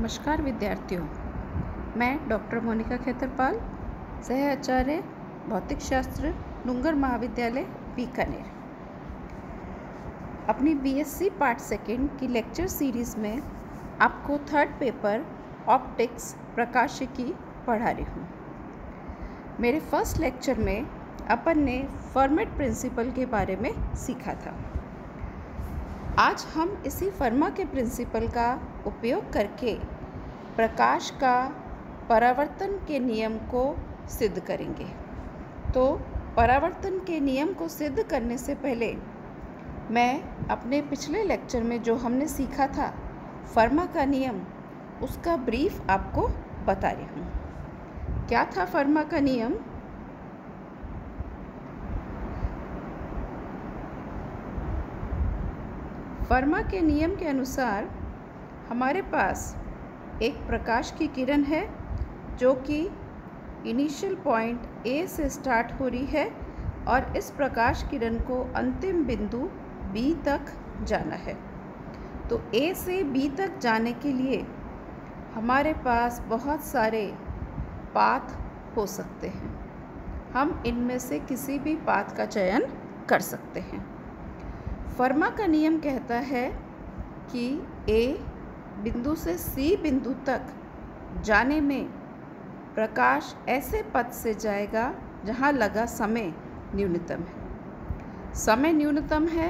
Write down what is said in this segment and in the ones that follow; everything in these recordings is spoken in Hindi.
नमस्कार विद्यार्थियों, मैं डॉक्टर मोनिका खेतरपाल, सह आचार्य भौतिक शास्त्र, डूंगर महाविद्यालय, बीकानेर। अपनी बीएससी पार्ट सेकेंड की लेक्चर सीरीज़ में आपको थर्ड पेपर ऑप्टिक्स प्रकाशिकी पढ़ा रही हूँ। मेरे फर्स्ट लेक्चर में अपन ने फर्मेट प्रिंसिपल के बारे में सीखा था। आज हम इसी फर्मा के प्रिंसिपल का उपयोग करके प्रकाश का परावर्तन के नियम को सिद्ध करेंगे। तो परावर्तन के नियम को सिद्ध करने से पहले मैं अपने पिछले लेक्चर में जो हमने सीखा था फर्मा का नियम, उसका ब्रीफ आपको बता रही हूँ। क्या था फर्मा का नियम? फर्मा के नियम के अनुसार हमारे पास एक प्रकाश की किरण है जो कि इनिशियल पॉइंट ए से स्टार्ट हो रही है और इस प्रकाश किरण को अंतिम बिंदु बी तक जाना है। तो ए से बी तक जाने के लिए हमारे पास बहुत सारे पाथ हो सकते हैं। हम इनमें से किसी भी पाथ का चयन कर सकते हैं। फर्मा का नियम कहता है कि ए बिंदु से सी बिंदु तक जाने में प्रकाश ऐसे पथ से जाएगा जहाँ लगा समय न्यूनतम है। समय न्यूनतम है,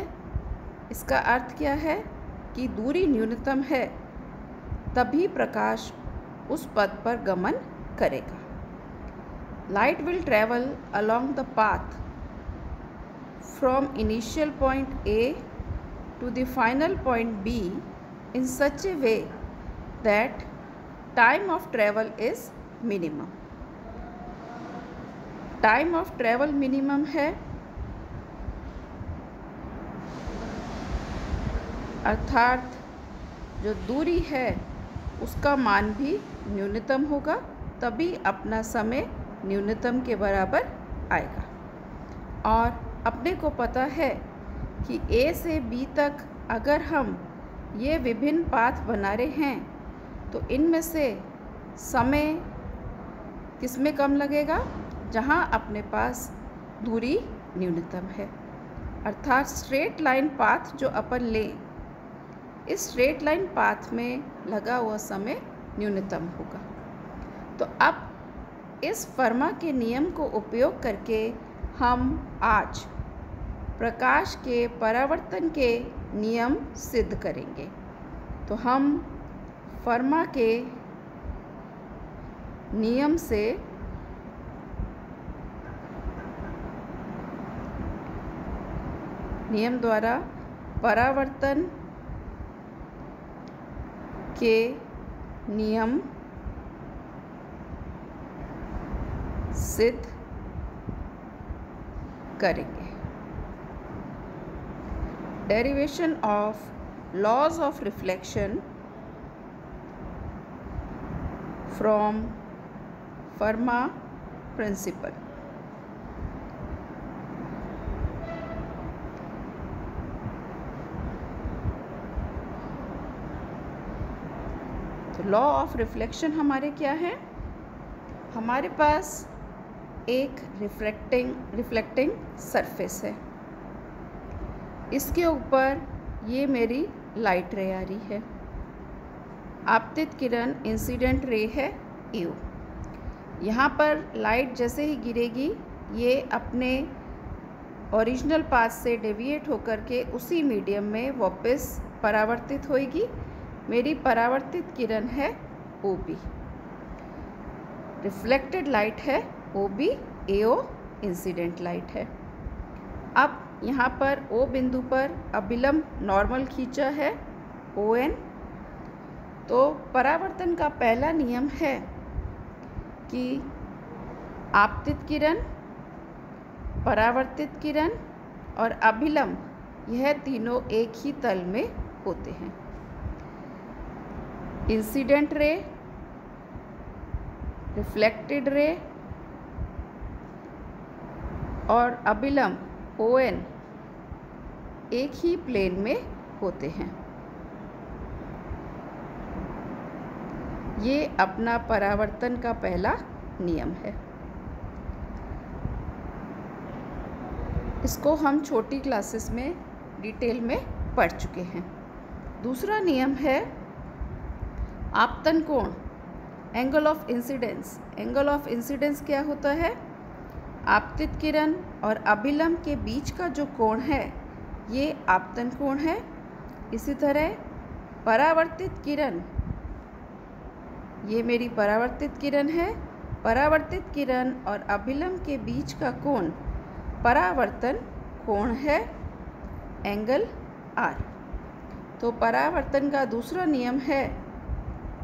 इसका अर्थ क्या है कि दूरी न्यूनतम है, तभी प्रकाश उस पथ पर गमन करेगा। Light will travel along the path from initial point A to the final point B in such a way that time of travel is minimum. Time of travel minimum है, अर्थात जो दूरी है उसका मान भी न्यूनतम होगा, तभी अपना समय न्यूनतम के बराबर आएगा। और अपने को पता है कि ए से बी तक अगर हम ये विभिन्न पाथ बना रहे हैं तो इनमें से समय किस में कम लगेगा? जहाँ अपने पास दूरी न्यूनतम है, अर्थात स्ट्रेट लाइन पाथ जो अपन ले, इस स्ट्रेट लाइन पाथ में लगा हुआ समय न्यूनतम होगा। तो अब इस फर्मा के नियम को उपयोग करके हम आज प्रकाश के परावर्तन के नियम सिद्ध करेंगे। तो हम फर्मा के नियम से नियम द्वारा परावर्तन के नियम सिद्ध करेंगे। Derivation of laws of reflection from Fermat principle. तो लॉ ऑफ रिफ्लेक्शन हमारे क्या है? हमारे पास एक रिफ्लेक्टिंग सरफेस है, इसके ऊपर ये मेरी लाइट रे आ रही है। आपतित किरण इंसिडेंट रे है यू। यहाँ पर लाइट जैसे ही गिरेगी ये अपने ओरिजिनल पाथ से डेविएट होकर के उसी मीडियम में वापस परावर्तित होएगी। मेरी परावर्तित किरण है ओ बी, रिफ्लेक्टेड लाइट है ओ बी, ए ओ इंसिडेंट लाइट है। अब यहाँ पर ओ बिंदु पर अभिलंब नॉर्मल खींचा है ओ एन। तो परावर्तन का पहला नियम है कि आपतित किरण, परावर्तित किरण और अभिलंब यह तीनों एक ही तल में होते हैं। इंसिडेंट रे, रिफ्लेक्टेड रे और अभिलंब ओ एन एक ही प्लेन में होते हैं। ये अपना परावर्तन का पहला नियम है। इसको हम छोटी क्लासेस में डिटेल में पढ़ चुके हैं। दूसरा नियम है आपतन कोण, angle of incidence. Angle of incidence क्या होता है? आपतित किरण और अभिलंब के बीच का जो कोण है ये आपतन कोण है। इसी तरह परावर्तित किरण, ये मेरी परावर्तित किरण है। परावर्तित किरण और अभिलंब के बीच का कोण परावर्तन कोण है, एंगल आर। तो परावर्तन का दूसरा नियम है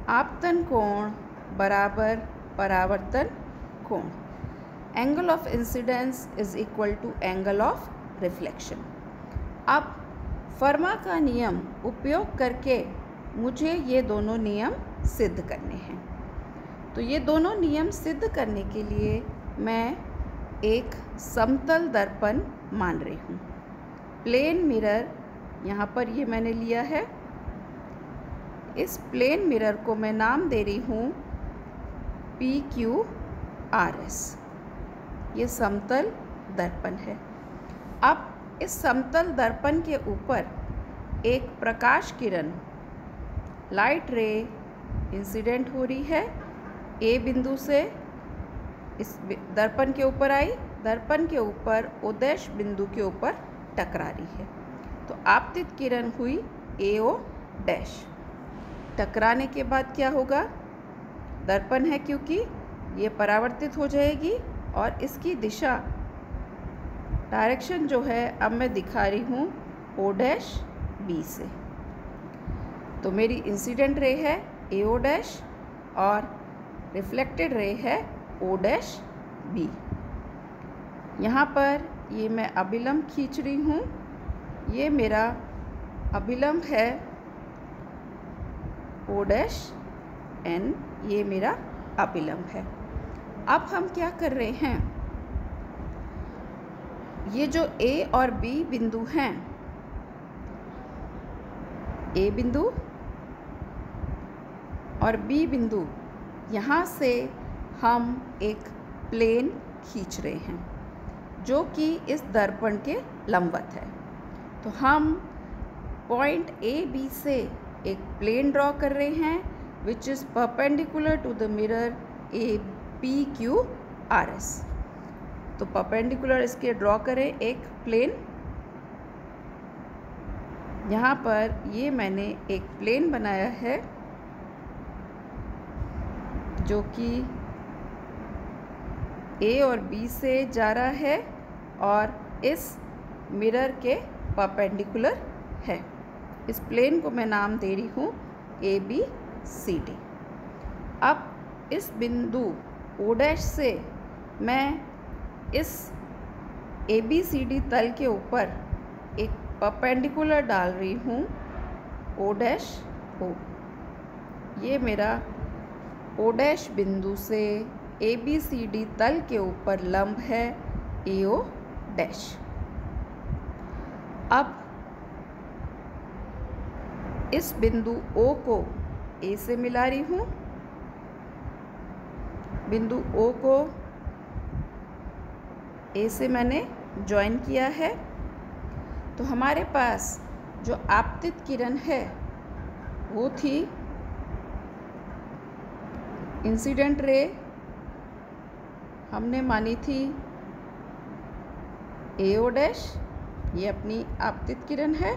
आपतन कोण बराबर परावर्तन कोण। Angle of incidence is equal to angle of reflection. अब फर्मा का नियम उपयोग करके मुझे ये दोनों नियम सिद्ध करने हैं। तो ये दोनों नियम सिद्ध करने के लिए मैं एक समतल दर्पण मान रही हूँ। प्लेन मिरर यहाँ पर ये मैंने लिया है। इस प्लेन मिरर को मैं नाम दे रही हूँ PQRS। ये समतल दर्पण है। अब इस समतल दर्पण के ऊपर एक प्रकाश किरण, लाइट रे इंसिडेंट हो रही है। ए बिंदु से इस दर्पण के ऊपर आई, दर्पण के ऊपर O डैश बिंदु के ऊपर टकरा रही है। तो आपतित किरण हुई AO डैश। टकराने के बाद क्या होगा? दर्पण है क्योंकि ये परावर्तित हो जाएगी और इसकी दिशा, डायरेक्शन जो है अब मैं दिखा रही हूँ O डैश B से। तो मेरी इंसिडेंट रे है AO डैश और रिफ्लेक्टेड रे है O डैश B। यहाँ पर ये मैं अभिलंब खींच रही हूँ। ये मेरा अभिलंब है O डैश N, ये मेरा अभिलंब है। अब हम क्या कर रहे हैं? ये जो A और B बिंदु हैं, A बिंदु और B बिंदु, यहाँ से हम एक प्लेन खींच रहे हैं जो कि इस दर्पण के लंबवत है। तो हम पॉइंट AB से एक प्लेन ड्रॉ कर रहे हैं which is perpendicular to the mirror PQRS। तो परपेंडिकुलर इसके ड्रॉ करें एक प्लेन। यहाँ पर ये मैंने एक प्लेन बनाया है जो कि A और B से जा रहा है और इस मिरर के परपेंडिकुलर है। इस प्लेन को मैं नाम दे रही हूँ ABCD। अब इस बिंदु O डैश से मैं इस ABCD तल के ऊपर एक परपेंडिकुलर डाल रही हूँ O डैश O। ये मेरा O डैश बिंदु से ABCD तल के ऊपर लंब है AO डैश। अब इस बिंदु O को A से मिला रही हूँ। बिंदु O को A से मैंने ज्वाइन किया है। तो हमारे पास जो आपतित किरण है वो थी इंसिडेंट रे, हमने मानी थी AO डैश, ये अपनी आपतित किरण है।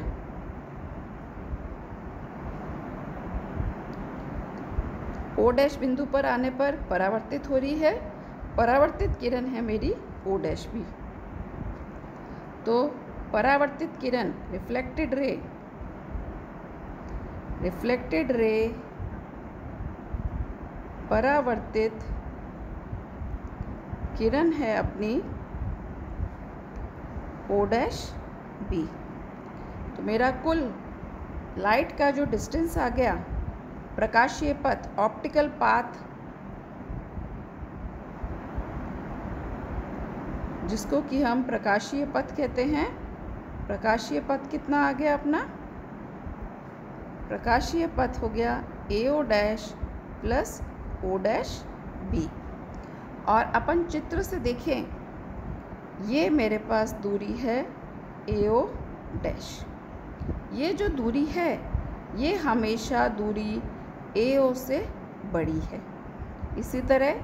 O डैश बिंदु पर आने पर परावर्तित हो रही है। परावर्तित किरण है मेरी O डैश भी। तो परावर्तित किरण रिफ्लेक्टेड रे परावर्तित किरण है अपनी O डैश B। तो मेरा कुल लाइट का जो डिस्टेंस आ गया, प्रकाशीय पथ, ऑप्टिकल पाथ, जिसको कि हम प्रकाशीय पथ कहते हैं। प्रकाशीय पथ कितना आ गया अपना? प्रकाशीय पथ हो गया AO dash plus O dash B. और अपन चित्र से देखें, ये मेरे पास दूरी है ए ओ डैश। ये जो दूरी है ये हमेशा दूरी ए ओ से बड़ी है। इसी तरह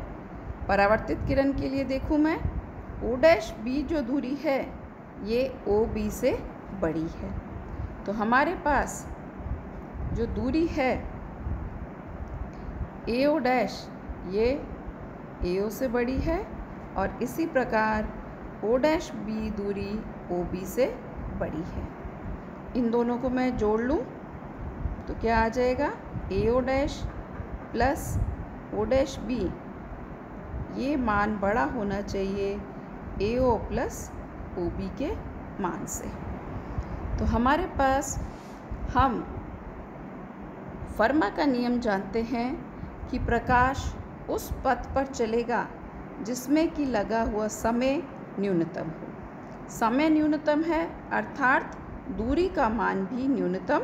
परावर्तित किरण के लिए देखूं मैं, ओ डैश बी जो दूरी है ये ओ बी से बड़ी है। तो हमारे पास जो दूरी है ए ओ डैश ये ए ओ से बड़ी है, और इसी प्रकार ओ डैश बी दूरी ओ बी से बड़ी है। इन दोनों को मैं जोड़ लूँ तो क्या आ जाएगा, A O dash plus O dash B, ये मान बड़ा होना चाहिए ए ओ प्लस ओ बी के मान से। तो हमारे पास हम फर्मा का नियम जानते हैं कि प्रकाश उस पथ पर चलेगा जिसमें कि लगा हुआ समय न्यूनतम हो। समय न्यूनतम है अर्थात दूरी का मान भी न्यूनतम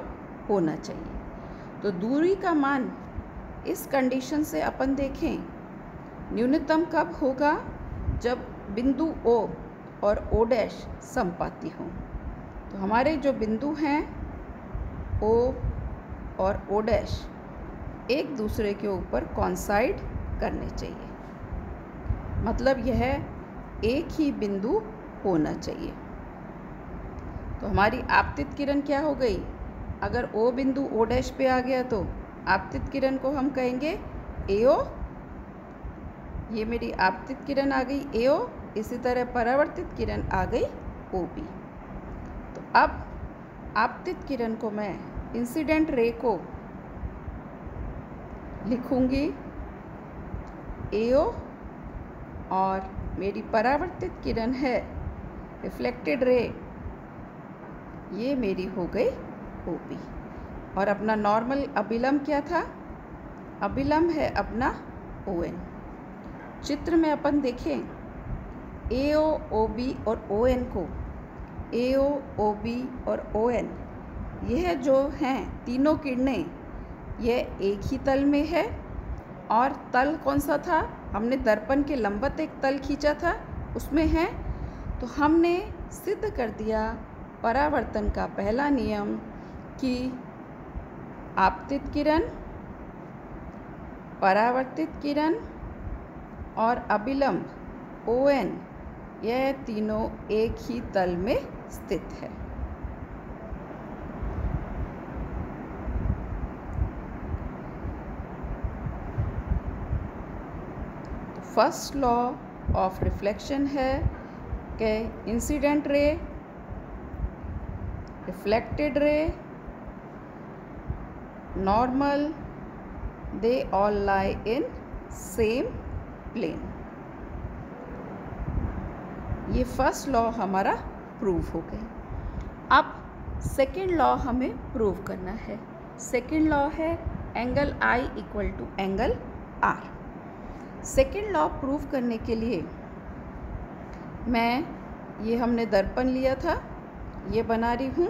होना चाहिए। तो दूरी का मान इस कंडीशन से अपन देखें, न्यूनतम कब होगा, जब बिंदु O और O डैश समपाती हों। तो हमारे जो बिंदु हैं O और O डैश एक दूसरे के ऊपर कॉन्साइड करने चाहिए, मतलब यह एक ही बिंदु होना चाहिए। तो हमारी आपतित किरण क्या हो गई, अगर O बिंदु O डैश पे आ गया तो आपतित किरण को हम कहेंगे ए ओ। ये मेरी आपतित किरण आ गई ए ओ। इसी तरह परावर्तित किरण आ गई ओ बी। तो अब आपतित किरण को मैं इंसिडेंट रे को लिखूंगी ए ओ, और मेरी परावर्तित किरण है रिफ्लेक्टेड रे, ये मेरी हो गई ओ बी। और अपना नॉर्मल अभिलंब क्या था, अभिलंब है अपना ओ एन। चित्र में अपन देखें ए ओ, ओ बी और ओ एन को, ए ओ, ओ बी और ओ एन, यह जो हैं तीनों किरणें यह एक ही तल में है। और तल कौन सा था, हमने दर्पण के लंबवत एक तल खींचा था उसमें है। तो हमने सिद्ध कर दिया परावर्तन का पहला नियम कि आपतित किरण, परावर्तित किरण और अभिलंब ओ एन, यह तीनों एक ही तल में स्थित है। फर्स्ट लॉ ऑफ रिफ्लेक्शन है कि incident ray, reflected ray, normal, they all lie in same plane. ये फर्स्ट लॉ हमारा प्रूव हो गई। अब सेकेंड लॉ हमें प्रूव करना है। सेकेंड लॉ है angle I equal to angle R। Second law prove करने के लिए मैं, ये हमने दर्पण लिया था, ये बना रही हूँ।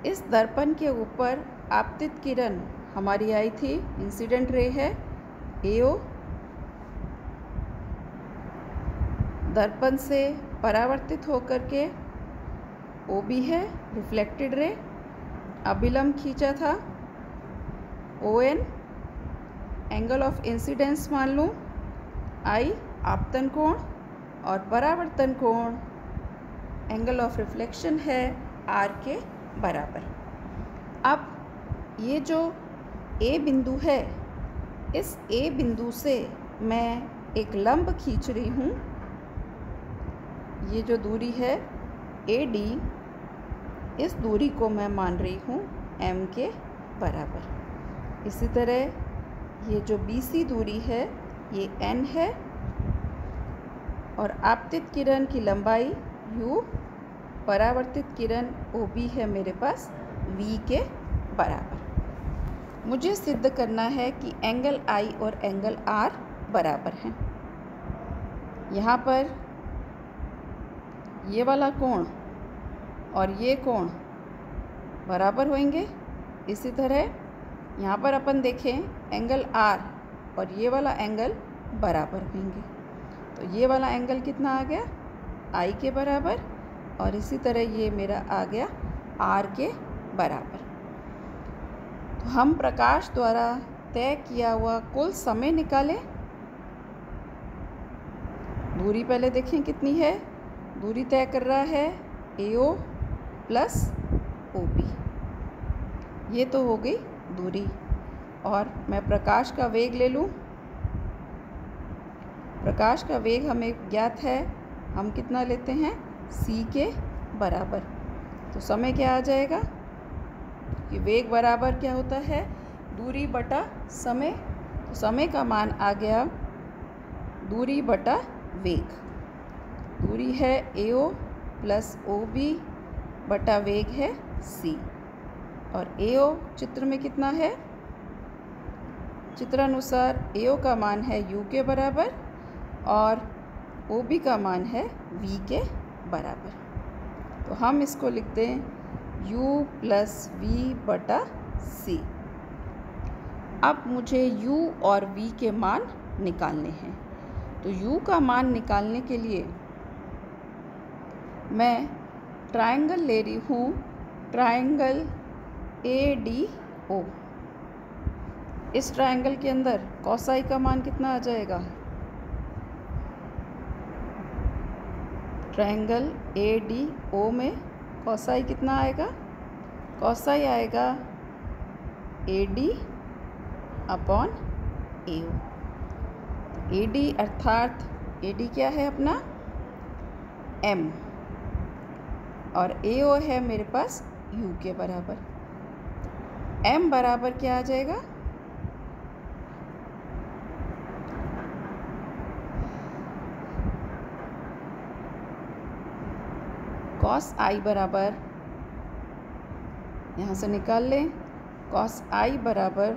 इस दर्पण के ऊपर आपतित किरण हमारी आई थी, इंसिडेंट रे है ए ओ, दर्पण से परावर्तित होकर के ओ बी है रिफ्लेक्टेड रे, अभिलंब खींचा था O N, angle of incidence मान लूँ आई, आपतन कोण, और परावर्तन कोण एंगल ऑफ रिफ्लेक्शन है आर के बराबर। अब ये जो ए बिंदु है, इस ए बिंदु से मैं एक लंब खींच रही हूँ। ये जो दूरी है ए डी, इस दूरी को मैं मान रही हूँ एम के बराबर। इसी तरह ये जो बी सी दूरी है ये एन है, और आपतित किरण की लंबाई यू, परावर्तित किरण ओ बी है मेरे पास वी के बराबर। मुझे सिद्ध करना है कि एंगल आई और एंगल आर बराबर हैं। यहाँ पर ये वाला कोण और ये कोण बराबर होंगे। इसी तरह यहाँ पर अपन देखें एंगल आर और ये वाला एंगल बराबर होंगे, तो ये वाला एंगल कितना आ गया आई के बराबर, और इसी तरह ये मेरा आ गया आर के बराबर। तो हम प्रकाश द्वारा तय किया हुआ कुल समय निकालें। दूरी पहले देखें कितनी है, दूरी तय कर रहा है AO प्लस OB, ये तो हो गई दूरी। और मैं प्रकाश का वेग ले लूँ। प्रकाश का वेग हमें ज्ञात है, हम कितना लेते हैं c के बराबर। तो समय क्या आ जाएगा कि वेग बराबर क्या होता है दूरी बटा समय। तो समय का मान आ गया दूरी बटा वेग। दूरी है AO प्लस OB बटा वेग है c, और AO चित्र में कितना है, चित्रानुसार AO का मान है U के बराबर और OB का मान है V के बराबर। तो हम इसको लिखते हैं U प्लस V बटा C। अब मुझे U और V के मान निकालने हैं। तो U का मान निकालने के लिए मैं ट्रायंगल ले रही हूँ, ट्रायंगल ADO। इस ट्रायंगल के अंदर कॉसाई का मान कितना आ जाएगा, ट्रायंगल ADO में कॉसाई कितना आएगा, कॉसाई आएगा AD अपॉन AO। AD अर्थात AD क्या है अपना M, और AO है मेरे पास U के बराबर। M बराबर क्या आ जाएगा, कॉस I बराबर, यहाँ से निकाल लें, कॉस I बराबर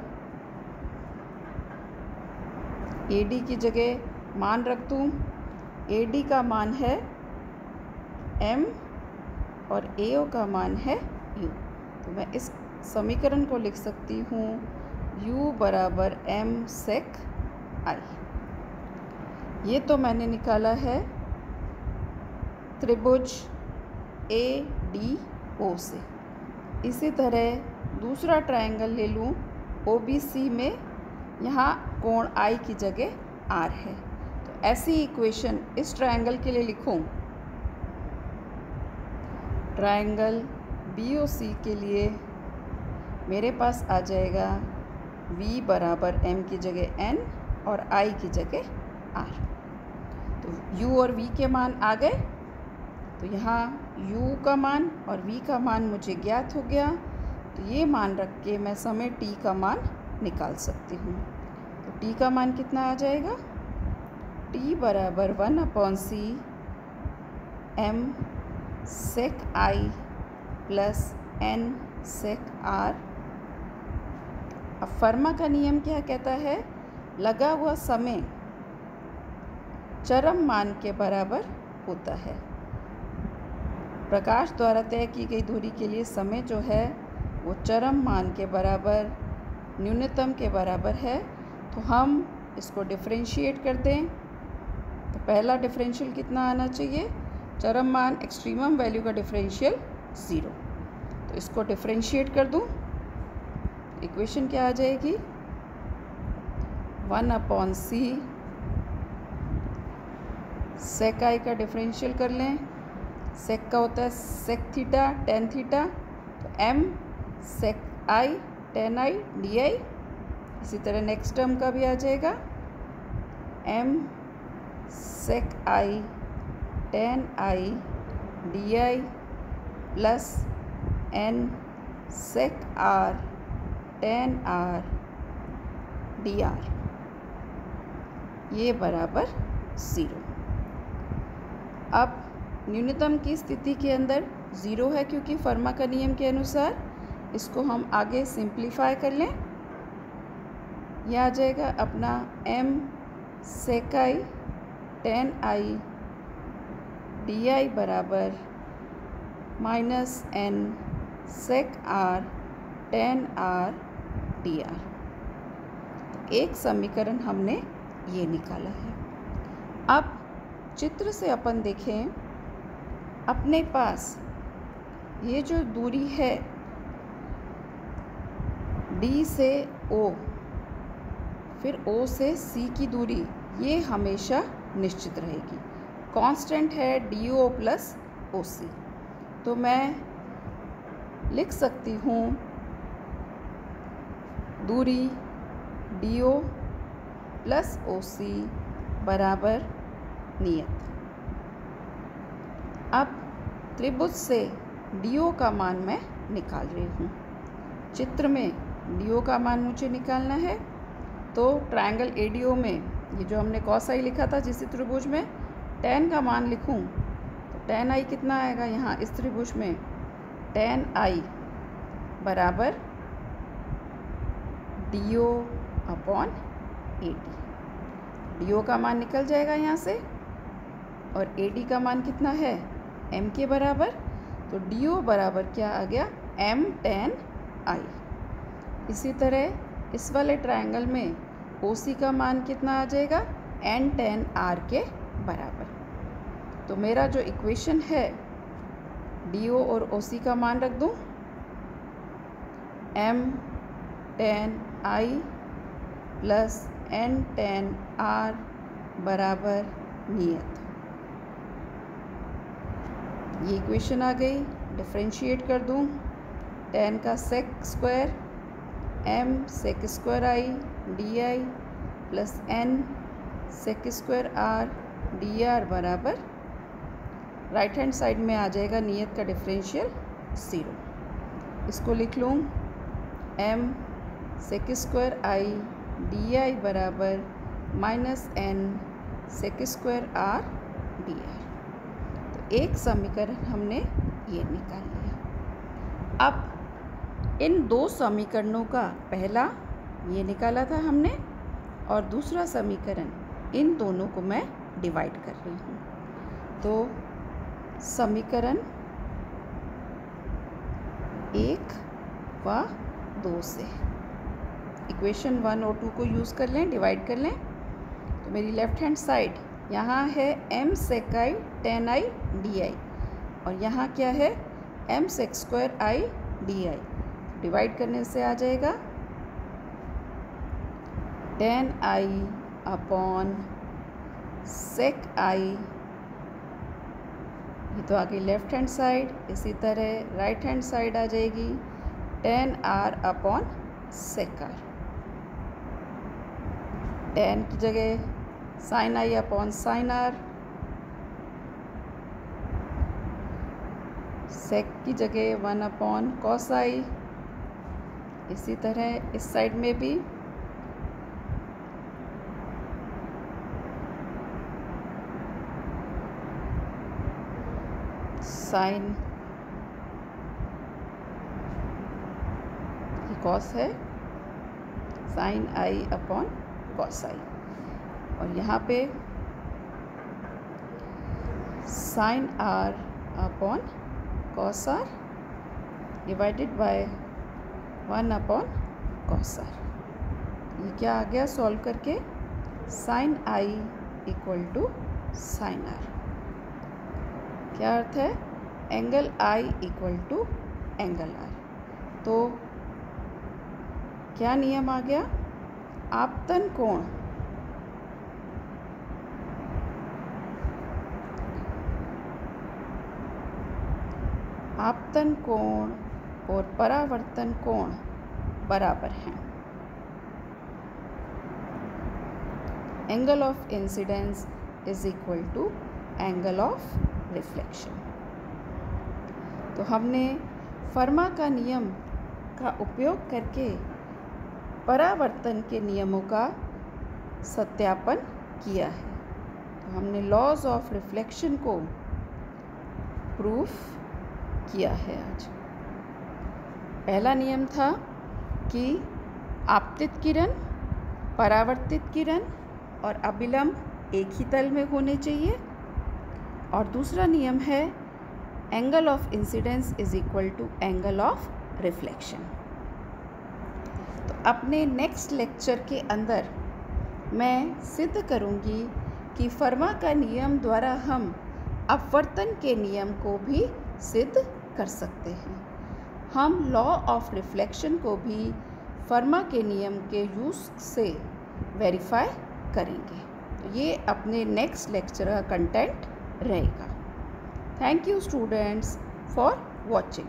AD की जगह मान रख दूँ। AD का मान है M और AO का मान है U। तो मैं इस समीकरण को लिख सकती हूँ U बराबर M sec I। ये तो मैंने निकाला है त्रिभुज ADO से। इसी तरह दूसरा ट्रायंगल ले लूँ OBC में, यहाँ कोण I की जगह R है। तो ऐसी इक्वेशन इस ट्रायंगल के लिए लिखूँ। ट्रायंगल BOC के लिए मेरे पास आ जाएगा V बराबर M की जगह N और I की जगह R। तो U और V के मान आ गए। तो यहाँ U का मान और V का मान मुझे ज्ञात हो गया। तो ये मान रख के मैं समय T का मान निकाल सकती हूँ। तो T का मान कितना आ जाएगा, T बराबर 1/c M sec I plus N sec R। अब फर्मा का नियम क्या कहता है, लगा हुआ समय चरम मान के बराबर होता है। प्रकाश द्वारा तय की गई दूरी के लिए समय जो है वो चरम मान के बराबर न्यूनतम के बराबर है। तो हम इसको डिफरेंशिएट कर दें। तो पहला डिफरेंशियल कितना आना चाहिए, चरम मान एक्सट्रीमम वैल्यू का डिफरेंशियल 0। तो इसको डिफरेंशिएट कर दूं, इक्वेशन क्या आ जाएगी 1/c sec I का डिफरेंशियल कर लें। सेक का होता है सेक थीटा टेन थीटा, तो M sec I tan I di। इसी तरह नेक्स्ट टर्म का भी आ जाएगा M sec I tan I di plus N sec R tan R dr, ये बराबर 0। अब न्यूनतम की स्थिति के अंदर 0 है, क्योंकि फर्मा का नियम के अनुसार। इसको हम आगे सिंप्लीफाई कर लें। यह आ जाएगा अपना M sec I tan I di बराबर minus N sec R tan R dr। एक समीकरण हमने ये निकाला है। अब चित्र से अपन देखें, अपने पास ये जो दूरी है D से O, फिर O से C की दूरी, ये हमेशा निश्चित रहेगी, कांस्टेंट है DO प्लस OC। तो मैं लिख सकती हूँ दूरी DO प्लस OC बराबर नियत। अब त्रिभुज से DO का मान मैं निकाल रही हूँ। चित्र में DO का मान मुझे निकालना है, तो ट्रायंगल ADO में ये जो हमने cos i लिखा था जिस त्रिभुज में, tan का मान लिखूँ तो tan i कितना आएगा यहाँ इस त्रिभुज में, tan i बराबर DO अपॉन AD। DO का मान निकल जाएगा यहाँ से, और AD का मान कितना है m के बराबर, तो DO बराबर क्या आ गया m tan i। इसी तरह इस वाले ट्रायंगल में OC का मान कितना आ जाएगा n tan r के बराबर। तो मेरा जो इक्वेशन है DO और OC का मान रख दूँ, m tan i plus n tan r बराबर नियत। ये इक्वेशन आ गई। डिफरेंशिएट कर दूँ, tan का sec square m sec square i D plus n sec square r dr बराबर, राइट हैंड साइड में आ जाएगा नियत का डिफरेंशियल 0। इसको लिख लूँ m sec square i D बराबर minus n sec square r dr। तो एक समीकरण हमने ये निकाल लिया। अब इन दो समीकरणों का पहला ये निकाला था हमने, और दूसरा समीकरण इन दोनों को मैं डिवाइड कर रही हूँ। तो समीकरण 1 व 2 से इक्वेशन 1 और 2 को यूज़ कर लें, डिवाइड कर लें। तो मेरी लेफ़्ट हैंड साइड यहाँ है m sec i tan i D, और यहाँ क्या है m sec square i D. Divide करने से आ जाएगा tan i upon sec i, ये तो आ गई लेफ़्ट हैंड साइड। इसी तरह राइट हैंड साइड आ जाएगी tan r upon sec r। tan की जगह sine i upon sine r, sec की जगह 1 अपॉन कॉस i। इसी तरह इस साइड में भी साइन, कॉस है sine i upon cos i, और यहाँ पे sine r upon cos r divided by 1 upon cos r। ये क्या आ गया सॉल्व करके, sine i equal to sine r। क्या अर्थ है, angle I equal to angle R। तो क्या नियम आ गया, आपतन कोण और परावर्तन कोण बराबर हैं। Angle of incidence is equal to angle of reflection. तो हमने फर्मा का नियम का उपयोग करके परावर्तन के नियमों का सत्यापन किया है। तो हमने लॉज ऑफ रिफ्लेक्शन को प्रूफ किया है आज। पहला नियम था कि आपतित किरण, परावर्तित किरण और अभिलंब एक ही तल में होने चाहिए, और दूसरा नियम है angle of incidence is equal to angle of reflection. तो अपने नेक्स्ट लेक्चर के अंदर मैं सिद्ध करूँगी कि फर्मा का नियम द्वारा हम अपवर्तन के नियम को भी सिद्ध कर सकते हैं। हम लॉ ऑफ रिफ्लेक्शन को भी फर्मा के नियम के यूज़ से वेरीफाई करेंगे। तो ये अपने नेक्स्ट लेक्चर का कंटेंट रहेगा। Thank you students for watching.